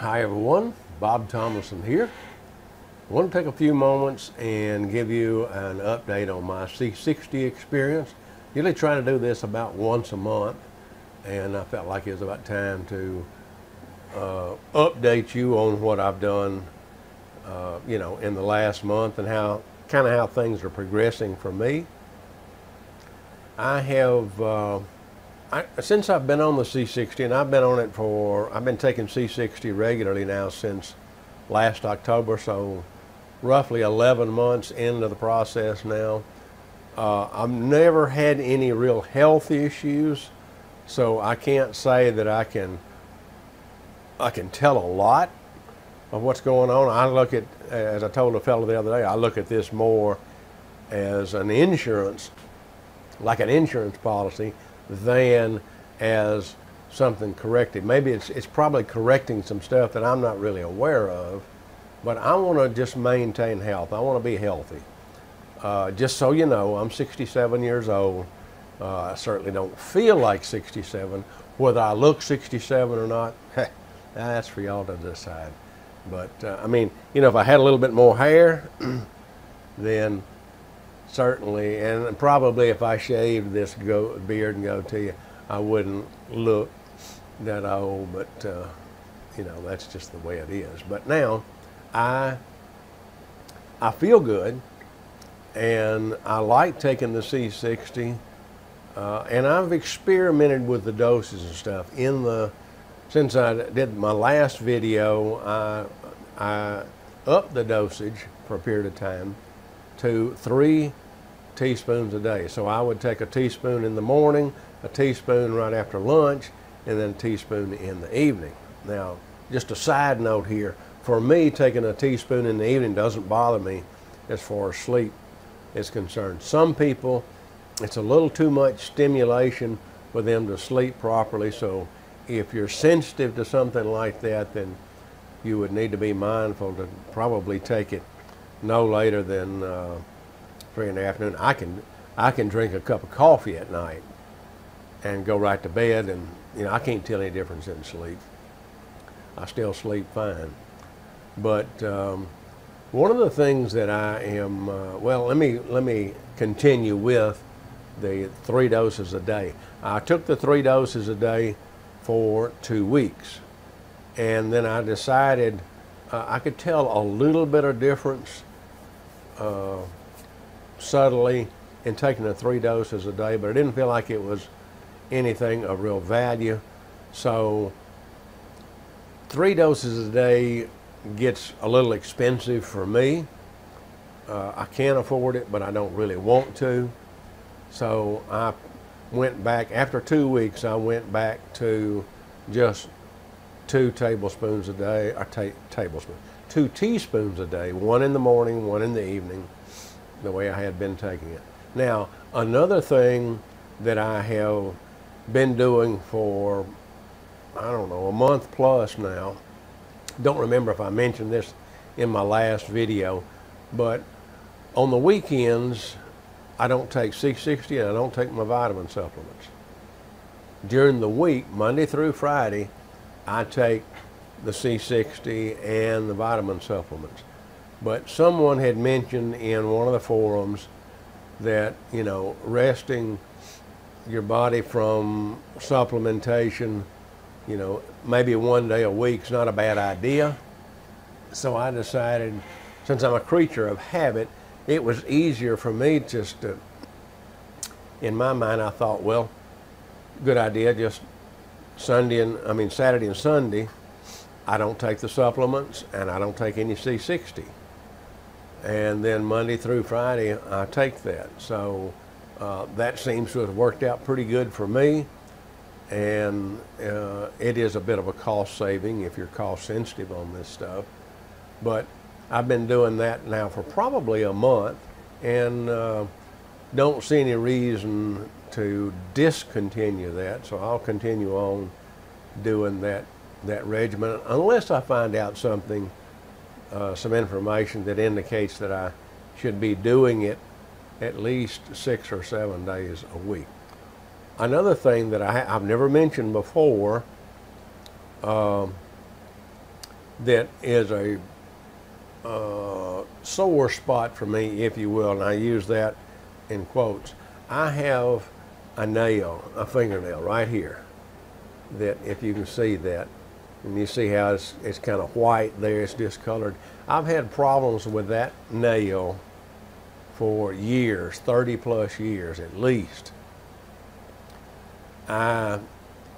Hi everyone, Bob Thomason here. I want to take a few moments and give you an update on my C60 experience. Usually try to do this about once a month, and I felt like it was about time to update you on what I've done in the last month and how things are progressing for me. I have since I've been on the C60, and I've been taking C60 regularly now since last October, so roughly 11 months into the process now. I've never had any real health issues, so I can't say that I can tell a lot of what's going on. I look at, as I told a fellow the other day, I look at this more as an insurance, like an insurance policy, than as something corrective. Maybe it's probably correcting some stuff that I'm not really aware of, but I want to just maintain health. I want to be healthy. Just so you know, I'm 67 years old. I certainly don't feel like 67. Whether I look 67 or not, that's for y'all to decide. But I mean, if I had a little bit more hair, then certainly, and probably if I shaved this beard and goatee, I wouldn't look that old, but that's just the way it is. But now I feel good, and I like taking the C60, and I've experimented with the doses and stuff. Since I did my last video, I upped the dosage for a period of time to 3 teaspoons a day. So I would take a teaspoon in the morning, a teaspoon right after lunch, and then a teaspoon in the evening. Now, just a side note here, for me, taking a teaspoon in the evening doesn't bother me as far as sleep is concerned. Some people, it's a little too much stimulation for them to sleep properly, so if you're sensitive to something like that, then you would need to be mindful to probably take it no later than 3 in the afternoon. I can drink a cup of coffee at night and go right to bed, and I can't tell any difference in sleep. I still sleep fine. But one of the things that I am let me continue with the 3 doses a day. I took the 3 doses a day for 2 weeks, and then I decided I could tell a little bit of difference subtly in taking the 3 doses a day, but I didn't feel like it was anything of real value. So 3 doses a day gets a little expensive for me. I can afford it, but I don't really want to. So I went back, after 2 weeks, I went back to just 2 tablespoons a day, or 2 teaspoons a day, 1 in the morning, 1 in the evening, the way I had been taking it. Now, another thing that I have been doing for, I don't know, a month plus now, don't remember if I mentioned this in my last video, but on the weekends, I don't take C60 and I don't take my vitamin supplements. During the week, Monday through Friday, I take the C60 and the vitamin supplements. But someone had mentioned in one of the forums that, resting your body from supplementation, maybe 1 day a week is not a bad idea. So I decided, since I'm a creature of habit, it was easier for me just to, in my mind, I thought, well, good idea, just Saturday and Sunday, I don't take the supplements and I don't take any C60. And then Monday through Friday, I take that. So that seems to have worked out pretty good for me. And it is a bit of a cost saving if you're cost sensitive on this stuff. But I've been doing that now for probably a month, and don't see any reason to discontinue that. So I'll continue on doing that regimen unless I find out something, some information that indicates that I should be doing it at least 6 or 7 days a week. Another thing that I've never mentioned before that is a sore spot for me, if you will, and I use that in quotes. I have a nail, a fingernail right here, that if you can see that, and you see how it's kind of white there, it's discolored. I've had problems with that nail for years, 30 plus years at least. I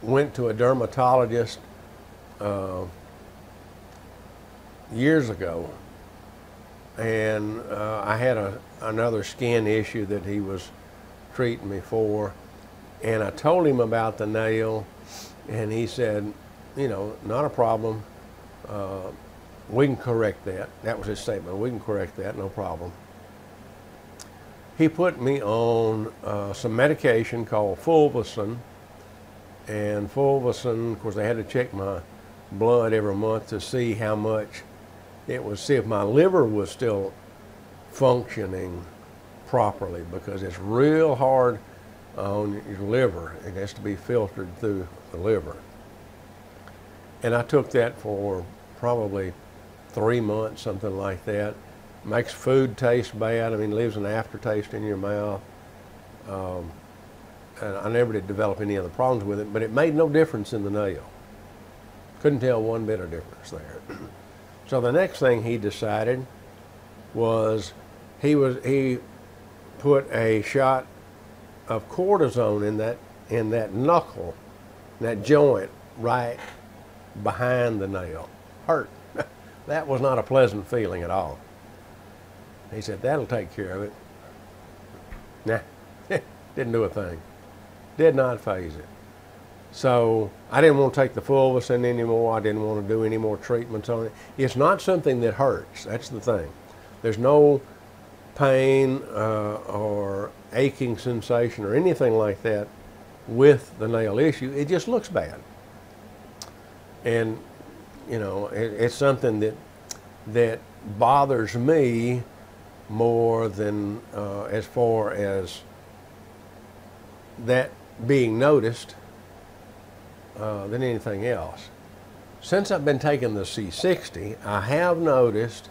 went to a dermatologist years ago, and I had another skin issue that he was treating me for, and I told him about the nail, and he said, you know, not a problem, we can correct that. That was his statement, we can correct that, no problem. He put me on some medication called fulvicin, and fulvicin, of course, they had to check my blood every month to see how much it was, see if my liver was still functioning properly, because it's real hard on your liver. It has to be filtered through the liver. And I took that for probably 3 months, something like that. Makes food taste bad. I mean, leaves an aftertaste in your mouth. And I never did develop any other problems with it, but it made no difference in the nail. Couldn't tell one bit of difference there. So the next thing he decided was he put a shot of cortisone in that knuckle, that joint right behind the nail. Hurt. That was not a pleasant feeling at all. He said, that'll take care of it. Nah, didn't do a thing. Did not faze it. So I didn't want to take the fulvicin anymore. I didn't want to do any more treatments on it. It's not something that hurts. That's the thing. There's no pain or aching sensation or anything like that with the nail issue. It just looks bad. And, you know, it's something that bothers me more than as far as that being noticed than anything else. Since I've been taking the C60, I have noticed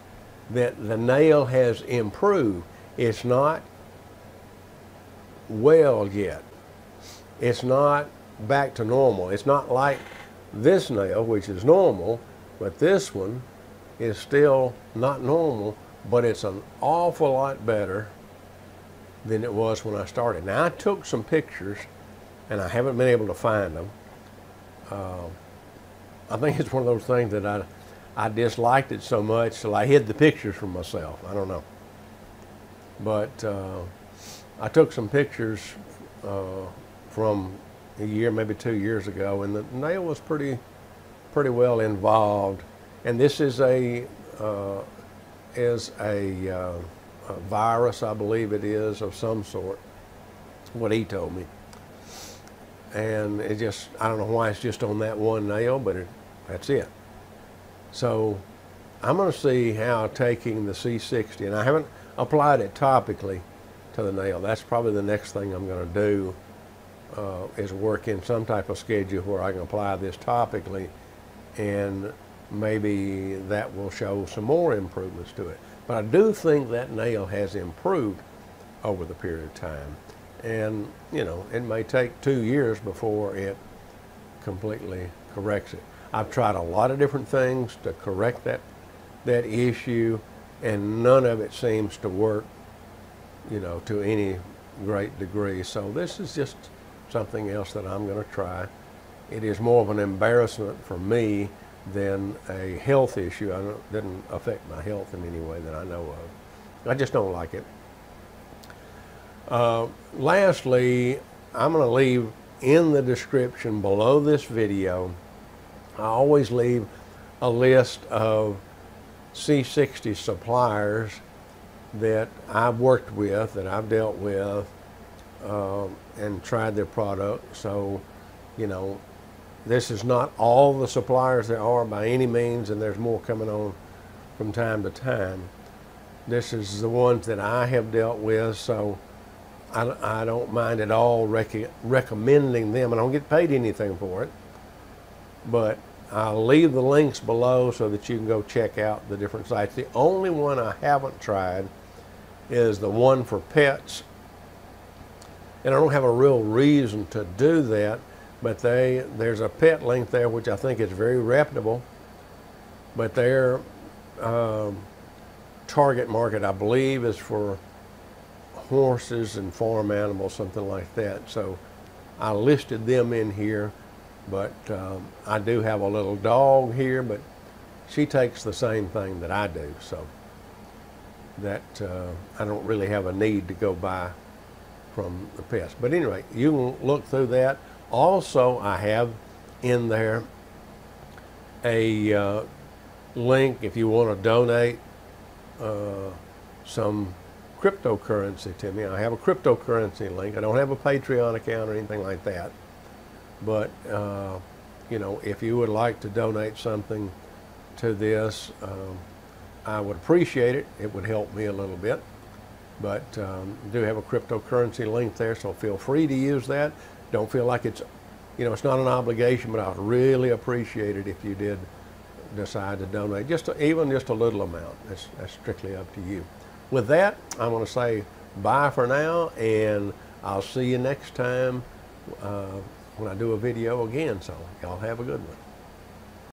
that the nail has improved. It's not well yet. It's not back to normal. It's not like this nail, which is normal, but this one is still not normal, but it's an awful lot better than it was when I started. Now, I took some pictures, and I haven't been able to find them. I think it's one of those things that I disliked it so much, so I hid the pictures from myself. I don't know. But I took some pictures from a year, maybe 2 years ago, and the nail was pretty well involved. And this is a virus, I believe it is, of some sort, what he told me. And it just, I don't know why it's just on that one nail, but that's it. So I'm going to see how taking the C60, and I haven't applied it topically to the nail. That's probably the next thing I'm going to do, is work in some type of schedule where I can apply this topically, and maybe that will show some more improvements to it. But I do think that nail has improved over the period of time. And, you know, it may take 2 years before it completely corrects it. I've tried a lot of different things to correct that issue, and none of it seems to work, you know, to any great degree. So this is just something else that I'm going to try. It is more of an embarrassment for me than a health issue. It didn't affect my health in any way that I know of. I just don't like it. Lastly, I'm going to leave in the description below this video, I always leave a list of C60 suppliers that I've worked with, that I've dealt with, and tried their product. So, you know, this is not all the suppliers there are by any means, and there's more coming on from time to time. This is the ones that I have dealt with, so I don't mind at all recommending them. I don't get paid anything for it, but I'll leave the links below so that you can go check out the different sites. The only one I haven't tried is the one for pets. And I don't have a real reason to do that, but there's a pet link there which I think is very reputable, but their target market, I believe, is for horses and farm animals, something like that. So I listed them in here, but I do have a little dog here, but she takes the same thing that I do, so that I don't really have a need to go buy from the pets. But anyway, you can look through that. Also, I have in there a link if you want to donate some cryptocurrency to me. I have a cryptocurrency link. I don't have a Patreon account or anything like that. But, you know, if you would like to donate something to this, I would appreciate it. It would help me a little bit. But do have a cryptocurrency link there, so feel free to use that. Don't feel like it's, you know, it's not an obligation, but I would really appreciate it if you did decide to donate, even just a little amount. That's strictly up to you. With that, I'm going to say bye for now, and I'll see you next time when I do a video again. So y'all have a good one.